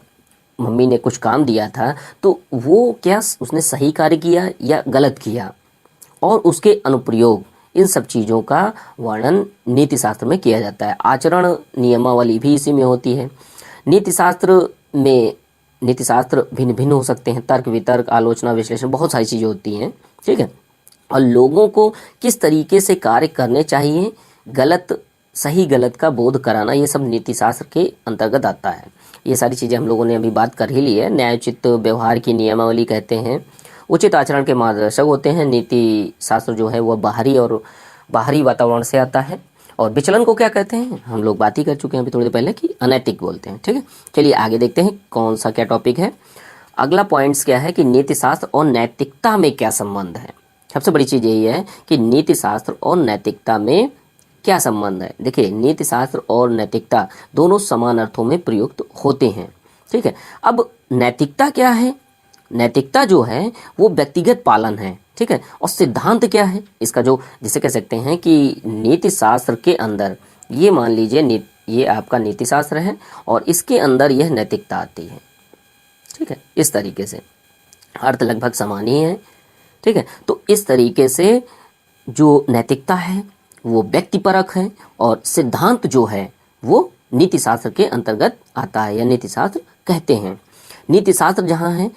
मम्मी ने कुछ काम दिया था तो वो क्या उसने सही कार्य किया या गलत किया, और उसके अनुप्रयोग, इन सब चीज़ों का वर्णन नीति शास्त्र में किया जाता है। आचरण नियमावली भी इसी में होती है। नीति शास्त्र भिन्न भिन्न हो सकते हैं, तर्क वितर्क, आलोचना, विश्लेषण, बहुत सारी चीज़ें होती हैं। ठीक है, और लोगों को किस तरीके से कार्य करने चाहिए, गलत सही गलत का बोध कराना, ये सब नीति शास्त्र के अंतर्गत आता है। ये सारी चीज़ें हम लोगों ने अभी बात कर ही ली है। न्यायोचित व्यवहार की नियमावली कहते हैं। उचित आचरण के मार्गदर्शक होते हैं। नीति शास्त्र जो है वह बाहरी वातावरण से आता है। और विचलन को क्या कहते हैं, हम लोग बात ही कर चुके हैं अभी थोड़ी देर पहले कि अनैतिक बोलते हैं। ठीक है, चलिए आगे देखते हैं कौन सा क्या टॉपिक है। अगला पॉइंट्स क्या है कि नीति शास्त्र और नैतिकता में क्या संबंध है। सबसे बड़ी चीज़ यही है कि नीति शास्त्र और नैतिकता में क्या संबंध है। देखिए, नीति शास्त्र और नैतिकता दोनों समान अर्थों में प्रयुक्त होते हैं। ठीक है, अब नैतिकता क्या है, नैतिकता जो है वो व्यक्तिगत पालन है। ठीक है, और सिद्धांत क्या है इसका, जो जिसे कह सकते हैं कि नीति शास्त्र के अंदर, ये मान लीजिए ये आपका नीति शास्त्र है और इसके अंदर यह नैतिकता आती है। ठीक है, इस तरीके से अर्थ लगभग समान ही है। ठीक है, तो इस तरीके से जो नैतिकता है वो व्यक्तिपरक है और सिद्धांत जो है वो नीति शास्त्र के अंतर्गत आता है या नीति शास्त्र कहते हैं। नीति शास्त्र जहाँ है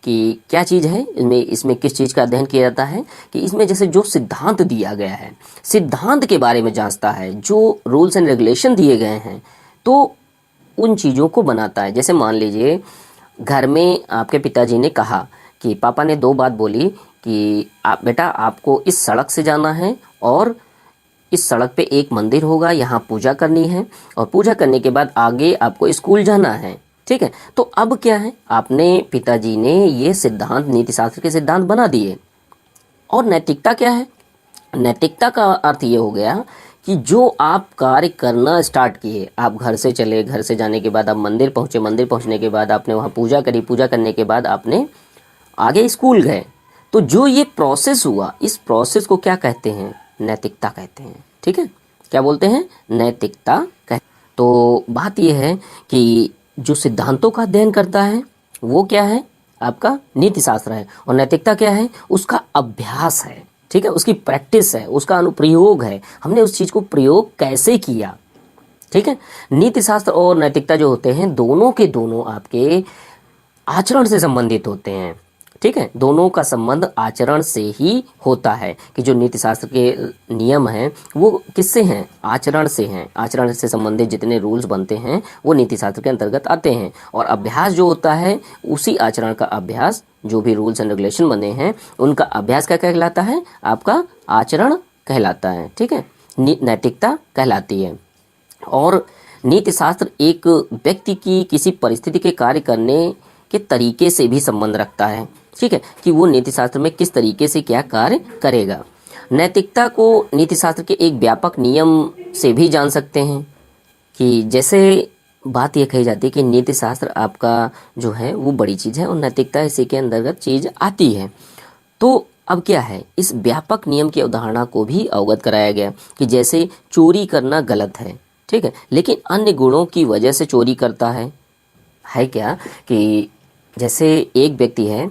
कि क्या चीज़ है, इसमें किस चीज़ का अध्ययन किया जाता है कि इसमें जैसे जो सिद्धांत दिया गया है, सिद्धांत के बारे में जांचता है, जो रूल्स एंड रेगुलेशन दिए गए हैं तो उन चीज़ों को बनाता है। जैसे मान लीजिए घर में आपके पिताजी ने कहा कि पापा ने दो बात बोली कि आप बेटा आपको इस सड़क से जाना है और इस सड़क पे एक मंदिर होगा, यहाँ पूजा करनी है और पूजा करने के बाद आगे आपको स्कूल जाना है। ठीक है, तो अब क्या है, आपने पिताजी ने ये सिद्धांत नीति शास्त्र के सिद्धांत बना दिए। और नैतिकता क्या है, नैतिकता का अर्थ ये हो गया कि जो आप कार्य करना स्टार्ट किए, आप घर से चले, घर से जाने के बाद आप मंदिर पहुँचे, मंदिर पहुँचने के बाद आपने वहाँ पूजा करी, पूजा करने के बाद आपने आगे स्कूल गए, तो जो ये प्रोसेस हुआ, इस प्रोसेस को क्या कहते हैं, नैतिकता कहते हैं। ठीक है, क्या बोलते हैं, नैतिकता कहते। तो बात यह है कि जो सिद्धांतों का अध्ययन करता है वो क्या है, आपका नीति शास्त्र है, और नैतिकता क्या है, उसका अभ्यास है। ठीक है, उसकी प्रैक्टिस है, उसका अनुप्रयोग है, हमने उस चीज़ को प्रयोग कैसे किया। ठीक है, नीति शास्त्र और नैतिकता जो होते हैं दोनों के दोनों आपके आचरण से संबंधित होते हैं। ठीक है, दोनों का संबंध आचरण से ही होता है कि जो नीति शास्त्र के नियम हैं वो किससे हैं, आचरण से हैं। आचरण से संबंधित जितने रूल्स बनते हैं वो नीति शास्त्र के अंतर्गत आते हैं। और अभ्यास जो होता है उसी आचरण का अभ्यास, जो भी रूल्स एंड रेगुलेशन बने हैं उनका अभ्यास क्या कहलाता है, आपका आचरण कहलाता है। ठीक है, नैतिकता कहलाती है। और नीति शास्त्र एक व्यक्ति की किसी परिस्थिति के कार्य करने के तरीके से भी संबंध रखता है। ठीक है, कि वो नीति शास्त्र में किस तरीके से क्या कार्य करेगा। नैतिकता को नीतिशास्त्र के एक व्यापक नियम से भी जान सकते हैं कि जैसे बात यह कही जाती है कि नीतिशास्त्र आपका जो है वो बड़ी चीज़ है और नैतिकता इसी के अंतर्गत चीज़ आती है। तो अब क्या है, इस व्यापक नियम की अवधारणा को भी अवगत कराया गया कि जैसे चोरी करना गलत है, ठीक है, लेकिन अन्य गुणों की वजह से चोरी करता है क्या कि जैसे एक व्यक्ति है,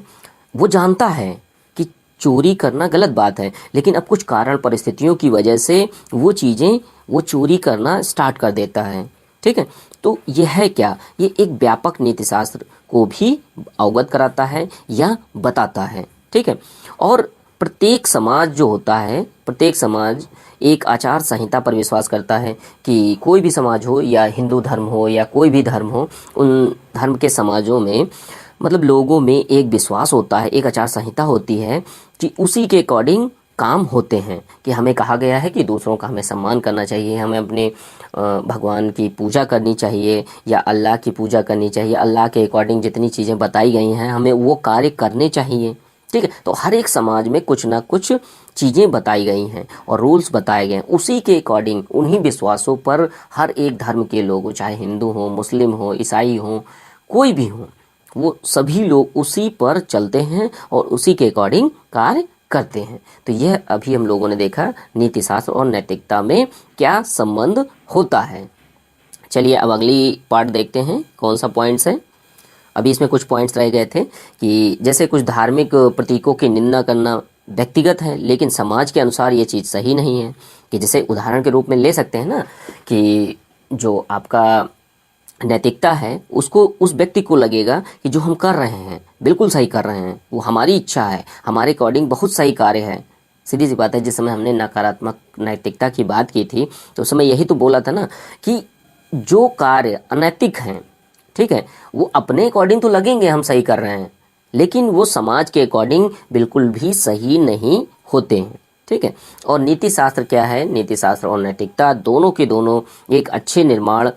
वो जानता है कि चोरी करना गलत बात है, लेकिन अब कुछ कारण परिस्थितियों की वजह से वो चोरी करना स्टार्ट कर देता है, ठीक है। तो यह है क्या, ये एक व्यापक नीतिशास्त्र को भी अवगत कराता है या बताता है, ठीक है। और प्रत्येक समाज जो होता है, प्रत्येक समाज एक आचार संहिता पर विश्वास करता है कि कोई भी समाज हो या हिंदू धर्म हो या कोई भी धर्म हो, उन धर्म के समाजों में मतलब लोगों में एक विश्वास होता है, एक आचार संहिता होती है कि उसी के अकॉर्डिंग काम होते हैं। कि हमें कहा गया है कि दूसरों का हमें सम्मान करना चाहिए, हमें अपने भगवान की पूजा करनी चाहिए या अल्लाह की पूजा करनी चाहिए, अल्लाह के अकॉर्डिंग जितनी चीज़ें बताई गई हैं हमें वो कार्य करने चाहिए, ठीक है। तो हर एक समाज में कुछ ना कुछ चीज़ें बताई गई हैं और रूल्स बताए गए हैं, उसी के अकॉर्डिंग उन्हीं विश्वासों पर हर एक धर्म के लोग, चाहे हिंदू हो, मुस्लिम हो, ईसाई हो, कोई भी हो, वो सभी लोग उसी पर चलते हैं और उसी के अकॉर्डिंग कार्य करते हैं। तो यह अभी हम लोगों ने देखा नीतिशास्त्र और नैतिकता में क्या संबंध होता है। चलिए अब अगली पार्ट देखते हैं, कौन सा पॉइंट्स है। अभी इसमें कुछ पॉइंट्स रह गए थे कि जैसे कुछ धार्मिक प्रतीकों की निंदा करना व्यक्तिगत है, लेकिन समाज के अनुसार ये चीज़ सही नहीं है। कि जैसे उदाहरण के रूप में ले सकते हैं ना कि जो आपका नैतिकता है उसको उस व्यक्ति को लगेगा कि जो हम कर रहे हैं बिल्कुल सही कर रहे हैं, वो हमारी इच्छा है, हमारे अकॉर्डिंग बहुत सही कार्य है। सीधी सी बात है, जिस समय हमने नकारात्मक नैतिकता की बात की थी तो उस समय यही तो बोला था ना कि जो कार्य अनैतिक हैं, ठीक है, वो अपने अकॉर्डिंग तो लगेंगे हम सही कर रहे हैं, लेकिन वो समाज के अकॉर्डिंग बिल्कुल भी सही नहीं होते हैं, ठीक है। और नीति शास्त्र क्या है, नीति शास्त्र और नैतिकता दोनों के दोनों एक अच्छे निर्माण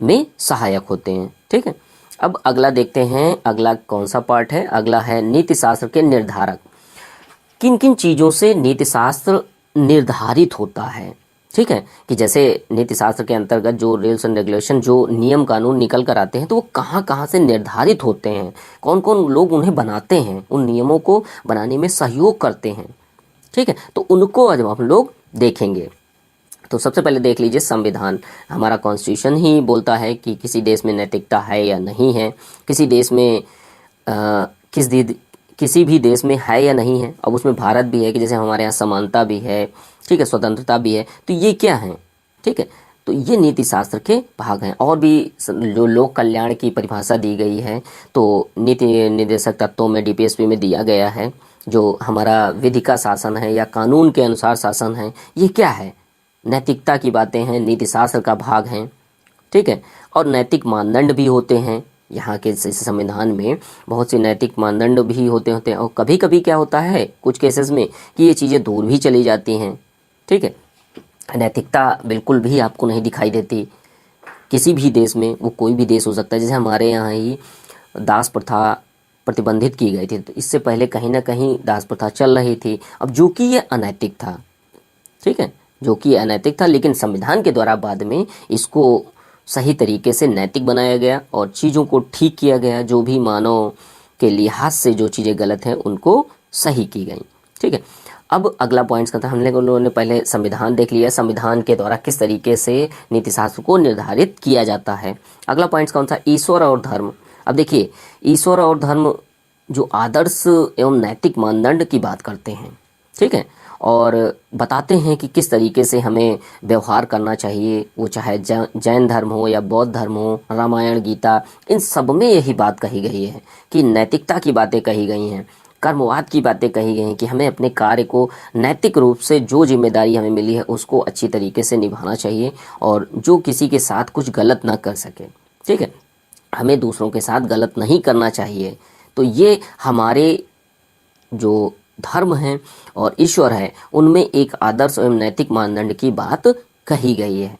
में सहायक होते हैं, ठीक है। अब अगला देखते हैं, अगला कौन सा पार्ट है, अगला है नीति शास्त्र के निर्धारक। किन किन चीज़ों से नीति शास्त्र निर्धारित होता है, ठीक है। कि जैसे नीति शास्त्र के अंतर्गत जो रूल्स एंड रेगुलेशन, जो नियम कानून निकल कर आते हैं, तो वो कहाँ कहाँ से निर्धारित होते हैं, कौन कौन लोग उन्हें बनाते हैं, उन नियमों को बनाने में सहयोग करते हैं, ठीक है। तो उनको आज हम लोग देखेंगे। तो सबसे पहले देख लीजिए संविधान। हमारा कॉन्स्टिट्यूशन ही बोलता है कि किसी देश में नैतिकता है या नहीं है, किसी देश में किसी भी देश में है या नहीं है। अब उसमें भारत भी है कि जैसे हमारे यहाँ समानता भी है, ठीक है, स्वतंत्रता भी है। तो ये क्या है, ठीक है, तो ये नीति शास्त्र के भाग हैं। और भी जो लोक कल्याण की परिभाषा दी गई है तो नीति निर्देशक तत्वों में डीपीएसपी में दिया गया है। जो हमारा विधि का शासन है या कानून के अनुसार शासन है, ये क्या है, नैतिकता की बातें हैं, नीति शास्त्र का भाग हैं, ठीक है। और नैतिक मानदंड भी होते हैं। यहाँ के संविधान में बहुत से नैतिक मानदंड भी होते हैं। और कभी कभी क्या होता है कुछ केसेस में कि ये चीज़ें दूर भी चली जाती हैं, ठीक है। नैतिकता बिल्कुल भी आपको नहीं दिखाई देती किसी भी देश में, वो कोई भी देश हो सकता है। जैसे हमारे यहाँ ही दास प्रथा प्रतिबंधित की गई थी, तो इससे पहले कहीं ना कहीं दास प्रथा चल रही थी, अब जो कि ये अनैतिक था, ठीक है, जो कि अनैतिक था, लेकिन संविधान के द्वारा बाद में इसको सही तरीके से नैतिक बनाया गया और चीज़ों को ठीक किया गया। जो भी मानव के लिहाज से जो चीज़ें गलत हैं उनको सही की गई, ठीक है। अब अगला पॉइंट्स का था, हम लोगों ने पहले संविधान देख लिया, संविधान के द्वारा किस तरीके से नीति शास्त्र को निर्धारित किया जाता है। अगला पॉइंट्स कौन सा, ईश्वर और धर्म। अब देखिए, ईश्वर और धर्म जो आदर्श एवं नैतिक मानदंड की बात करते हैं, ठीक है, और बताते हैं कि किस तरीके से हमें व्यवहार करना चाहिए। वो चाहे जैन धर्म हो या बौद्ध धर्म हो, रामायण गीता, इन सब में यही बात कही गई है कि नैतिकता की बातें कही गई हैं, कर्मवाद की बातें कही गई हैं कि हमें अपने कार्य को नैतिक रूप से, जो जिम्मेदारी हमें मिली है उसको अच्छी तरीके से निभाना चाहिए और जो किसी के साथ कुछ गलत ना कर सके, ठीक है, हमें दूसरों के साथ गलत नहीं करना चाहिए। तो ये हमारे जो धर्म हैं और ईश्वर है उनमें एक आदर्श एवं नैतिक मानदंड की बात कही गई है,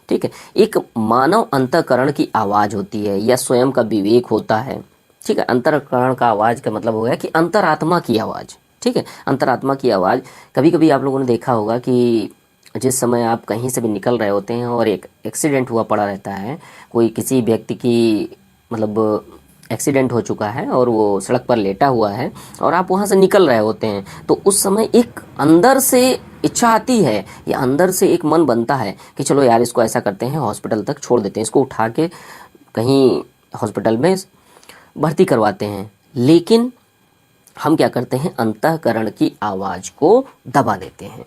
ठीक है। एक मानव अंतःकरण की आवाज़ होती है या स्वयं का विवेक होता है, ठीक है। अंतःकरण का आवाज़ का मतलब हो गया कि अंतरात्मा की आवाज़, ठीक है। अंतरात्मा की आवाज़, कभी कभी आप लोगों ने देखा होगा कि जिस समय आप कहीं से भी निकल रहे होते हैं और एक एक्सीडेंट हुआ पड़ा रहता है, कोई किसी व्यक्ति की मतलब एक्सीडेंट हो चुका है और वो सड़क पर लेटा हुआ है और आप वहाँ से निकल रहे होते हैं, तो उस समय एक अंदर से इच्छा आती है या अंदर से एक मन बनता है कि चलो यार इसको ऐसा करते हैं, हॉस्पिटल तक छोड़ देते हैं, इसको उठा के कहीं हॉस्पिटल में भर्ती करवाते हैं। लेकिन हम क्या करते हैं, अंतःकरण की आवाज़ को दबा देते हैं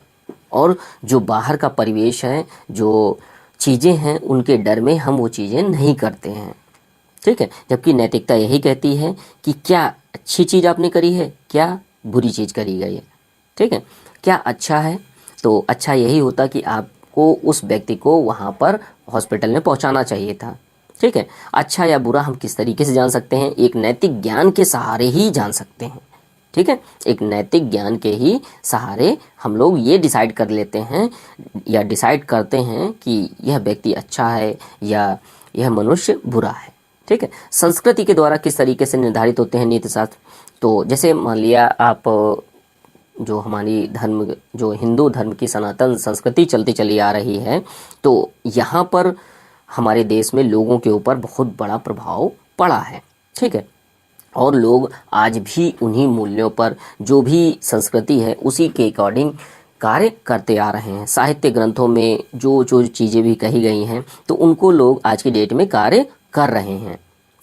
और जो बाहर का परिवेश है, जो चीज़ें हैं, उनके डर में हम वो चीज़ें नहीं करते हैं, ठीक है। जबकि नैतिकता यही कहती है कि क्या अच्छी चीज़ आपने करी है, क्या बुरी चीज़ करी गई है, ठीक है। क्या अच्छा है, तो अच्छा यही होता कि आपको उस व्यक्ति को वहाँ पर हॉस्पिटल में पहुँचाना चाहिए था, ठीक है। अच्छा या बुरा हम किस तरीके से जान सकते हैं, एक नैतिक ज्ञान के सहारे ही जान सकते हैं, ठीक है। एक नैतिक ज्ञान के ही सहारे हम लोग ये डिसाइड कर लेते हैं या डिसाइड करते हैं कि यह व्यक्ति अच्छा है या यह मनुष्य बुरा है, ठीक है। संस्कृति के द्वारा किस तरीके से निर्धारित होते हैं नीति शास्त्र, तो जैसे मान लिया आप जो हमारी धर्म, जो हिंदू धर्म की सनातन संस्कृति चलती चली आ रही है, तो यहाँ पर हमारे देश में लोगों के ऊपर बहुत बड़ा प्रभाव पड़ा है, ठीक है। और लोग आज भी उन्हीं मूल्यों पर, जो भी संस्कृति है उसी के अकॉर्डिंग कार्य करते आ रहे हैं। साहित्य ग्रंथों में जो जो चीज़ें भी कही गई हैं, तो उनको लोग आज की डेट में कार्य कर रहे हैं,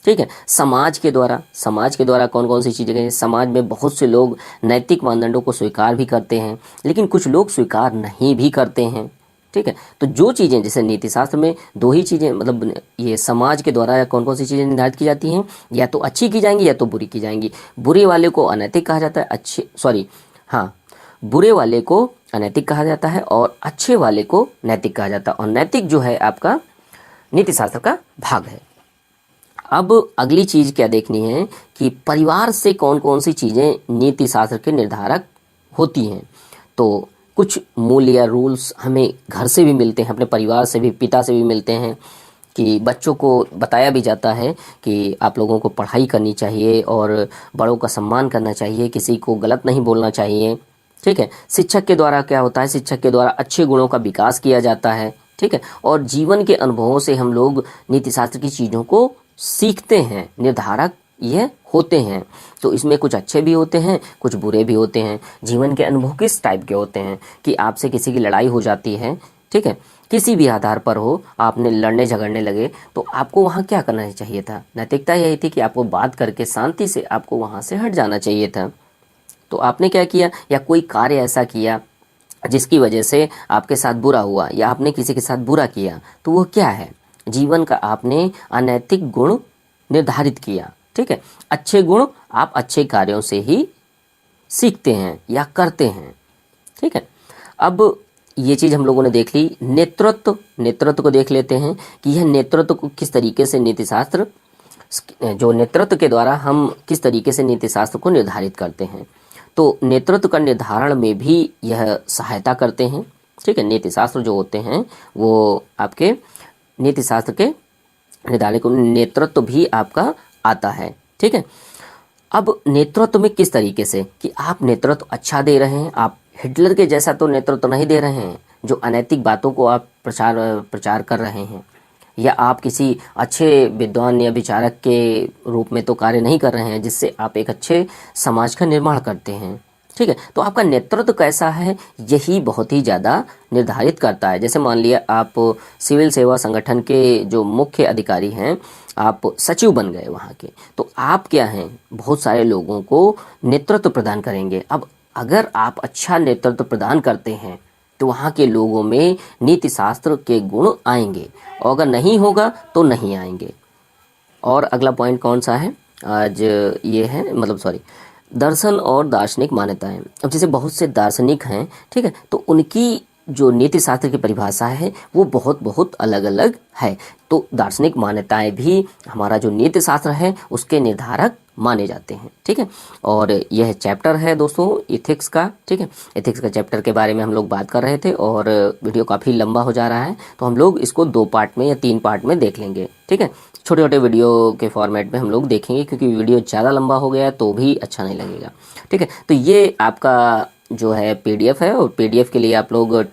ठीक है। समाज के द्वारा कौन कौन सी चीज़ें गई, समाज में बहुत से लोग नैतिक मानदंडों को स्वीकार भी करते हैं, लेकिन कुछ लोग स्वीकार नहीं भी करते हैं, ठीक है। तो जो चीज़ें, जैसे नीति शास्त्र में दो ही चीज़ें, मतलब ये समाज के द्वारा कौन कौन सी चीज़ें निर्धारित की जाती हैं, या तो अच्छी की जाएंगी या तो बुरी की जाएंगी। बुरे वाले को अनैतिक कहा जाता है, बुरे वाले को अनैतिक कहा जाता है और अच्छे वाले को नैतिक कहा जाता है, और नैतिक जो है आपका नीति शास्त्र का भाग है। अब अगली चीज़ क्या देखनी है कि परिवार से कौन कौन सी चीज़ें नीति शास्त्र के निर्धारक होती हैं। तो कुछ मूल्य या रूल्स हमें घर से भी मिलते हैं, अपने परिवार से भी, पिता से भी मिलते हैं, कि बच्चों को बताया भी जाता है कि आप लोगों को पढ़ाई करनी चाहिए और बड़ों का सम्मान करना चाहिए, किसी को गलत नहीं बोलना चाहिए, ठीक है। शिक्षक के द्वारा क्या होता है, शिक्षक के द्वारा अच्छे गुणों का विकास किया जाता है, ठीक है। और जीवन के अनुभवों से हम लोग नीति शास्त्र की चीज़ों को सीखते हैं, निर्धारक ये होते हैं। तो इसमें कुछ अच्छे भी होते हैं, कुछ बुरे भी होते हैं। जीवन के अनुभव किस टाइप के होते हैं कि आपसे किसी की लड़ाई हो जाती है, ठीक है, किसी भी आधार पर हो, आपने लड़ने झगड़ने लगे, तो आपको वहाँ क्या करना चाहिए था। नैतिकता यही थी कि आपको बात करके शांति से आपको वहाँ से हट जाना चाहिए था। तो आपने क्या किया, या कोई कार्य ऐसा किया जिसकी वजह से आपके साथ बुरा हुआ, या आपने किसी के साथ बुरा किया, तो वो क्या है, जीवन का आपने अनैतिक गुण निर्धारित किया, ठीक है। अच्छे गुण आप अच्छे कार्यों से ही सीखते हैं या करते हैं, ठीक है। अब ये चीज़ हम लोगों ने देख ली। नेतृत्व को देख लेते हैं कि यह नेतृत्व को किस तरीके से नीति शास्त्र, जो नेतृत्व के द्वारा हम किस तरीके से नीति शास्त्र को निर्धारित करते हैं। तो नेतृत्व का निर्धारण में भी यह सहायता करते हैं, ठीक है। नीति शास्त्र जो होते हैं वो आपके नीति शास्त्र के निर्धारण को नेतृत्व भी आपका आता है, ठीक है। अब नेतृत्व में किस तरीके से कि आप नेतृत्व अच्छा दे रहे हैं, आप हिटलर के जैसा तो नेतृत्व नहीं दे रहे हैं जो अनैतिक बातों को आप प्रचार कर रहे हैं, या आप किसी अच्छे विद्वान या विचारक के रूप में तो कार्य नहीं कर रहे हैं जिससे आप एक अच्छे समाज का निर्माण करते हैं, ठीक है। तो आपका नेतृत्व कैसा है, यही बहुत ही ज़्यादा निर्धारित करता है। जैसे मान लिया आप सिविल सेवा संगठन के जो मुख्य अधिकारी हैं, आप सचिव बन गए वहाँ के, तो आप क्या हैं, बहुत सारे लोगों को नेतृत्व प्रदान करेंगे। अब अगर आप अच्छा नेतृत्व प्रदान करते हैं तो वहाँ के लोगों में नीति शास्त्र के गुण आएंगे, और अगर नहीं होगा तो नहीं आएंगे। और अगला पॉइंट कौन सा है आज, ये है दर्शन और दार्शनिक मान्यताएं। अब जैसे बहुत से दार्शनिक हैं, ठीक है, तो उनकी जो नीति शास्त्र की परिभाषा है वो बहुत बहुत अलग अलग है। तो दार्शनिक मान्यताएं भी हमारा जो नीति शास्त्र है उसके निर्धारक माने जाते हैं। ठीक है, और यह चैप्टर है दोस्तों इथिक्स का। ठीक है, इथिक्स का चैप्टर के बारे में हम लोग बात कर रहे थे और वीडियो काफ़ी लंबा हो जा रहा है, तो हम लोग इसको 2 पार्ट में या 3 पार्ट में देख लेंगे। ठीक है, छोटे छोटे वीडियो के फॉर्मेट में हम लोग देखेंगे, क्योंकि वीडियो ज़्यादा लंबा हो गया तो भी अच्छा नहीं लगेगा। ठीक है, तो ये आपका जो है PDF है, और PDF के लिए आप लोग